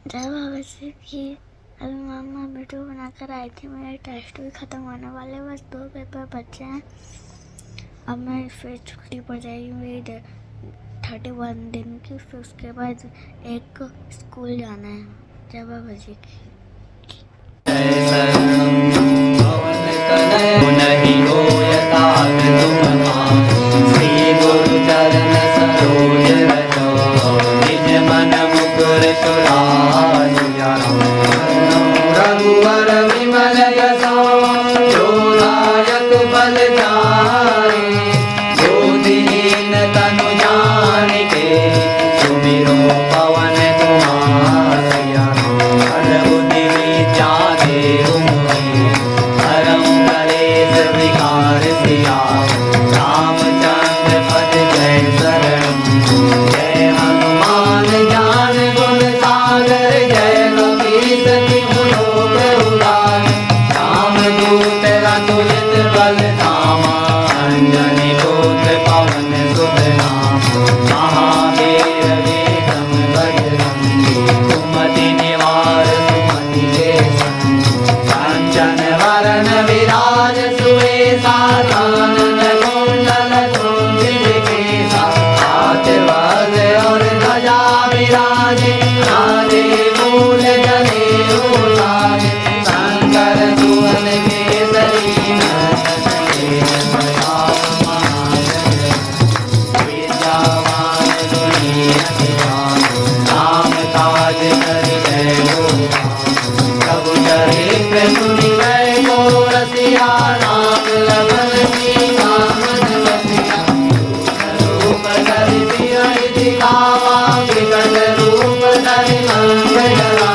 जब वैसे कि अभी मम्मा वीडियो बनाकर आई थी, मेरे टेस्ट भी ख़त्म होने वाले, बस 2 पेपर बचे हैं। अब मैं फिर छुट्टी पड़ जाएगी मेरी 31 दिन की, फिर उसके बाद एक स्कूल जाना है जब बजे की। नहीं हो यथार्थ तुम श्री गुरु चरण सरोज रजो निज मन मुकुर रघुवर विमल यशो जोदायक बल जाए ज्योतिहीन तनु जानिके सुमिरो पवन कुमार बुद्धि विद्या देहु विकार सिया रामचंद्र पद जय शरण जय हनुमान ज्ञान गुण सागर जय कपीस लोक उदार रामदूत अतुलित बल धामा अंजनी पुत्र पवन सुत नाम महावीर विक्रम बजरंगी सुमति निवार सुमति के कंचन वरण विराज कानन कुंडल कुंजित केसा हाथ वज्र और ध्वजा विराजे राजे मूल जनेऊ साजे शंकर सुवन केसरी विद्यावान गुणी राम काज कर जय प्रभु चरित्र सुनि गो रसिया राम लखन रूप धरि सियहि दिखावा विकट रूप धरि मंगल गावा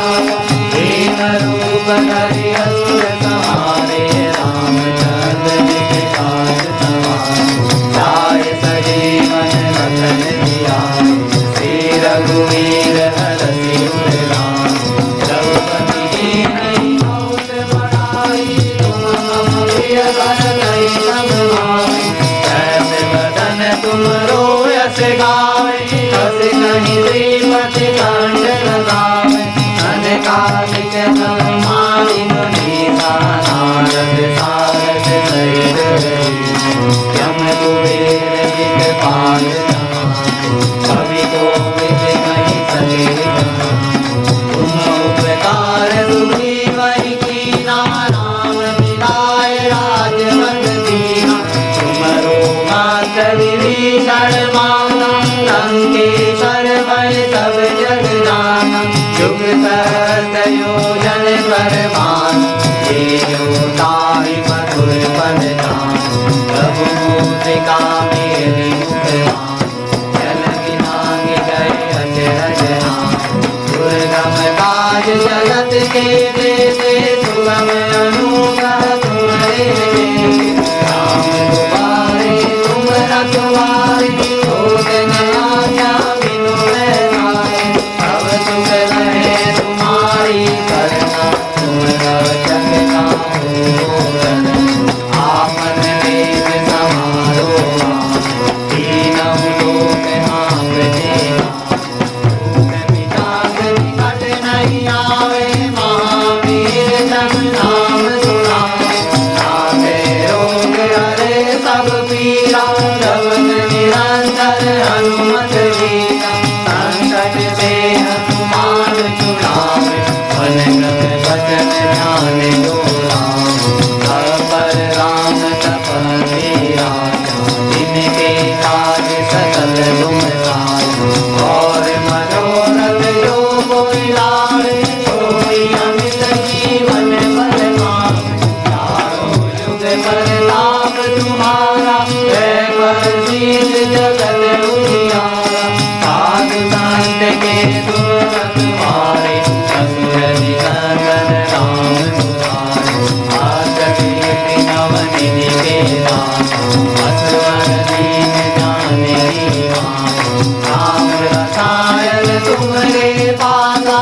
एक रूप धरि असुर संहारे रामचंद्र जी के काज सवारे लाए सजीवन लखन जियाए श्री रघुवीर हरषि उर लाए रघुपति कीन्ही बहुत बड़ाई तुम मम प्रिय भरत सब भाई कैसे बदन तुम रोयस गावे हस कहीं श्रीमति कंठ लगावे अनकालिक समाधि मुनीसा नारद सारद सहित यम कुबेर दिखपाल कवि कोविद कहीं सके तुम उपकार सुखी वही कीना राम मिलाए राजपद दीना तुमरो मात्र विभीषण माना लंकेश्वर भय सब जग जाना युग सहस्र योजन पर भान ये ताहि मधुर पद जान प्रभु मुद्रिका मेरी मुखमान जल बिनांग गए अचरज नाम दुर्गम काज जगत के देते सुगम अनुग्रह तुम्हारे राम तुम्हारे तुम रखवारे होत नया क्या बिनु सारे अब सुख रहे तुम्हारी करना तुम रक्षक आपन देश समारो तीनों लोक हाँकते निकट नहीं आवे महावीर जन नाम सुनावे नाथे रोग हरे सब पीरा जपत निरंतर हनुमत वीरा संकट से हनुमान छुड़ावे मन क्रम वचन ध्यान जोड़ावे पर राम तपस्वी राजा जिनके काज सकल गुण गाए और मनोरथ जो कोई लावे कोई अमित जीवन बल पावे चारों युग प्रताप तुम्हारा है प्रसिद्ध जगत उजियारा साधु संत के तुम रखवारे असुर निकंदन राम दुलारे आसकीर्ति नवनिधि के दाता असवर दीन जाने राम रसायन तुम्हारे पासा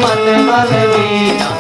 मत बलवीरा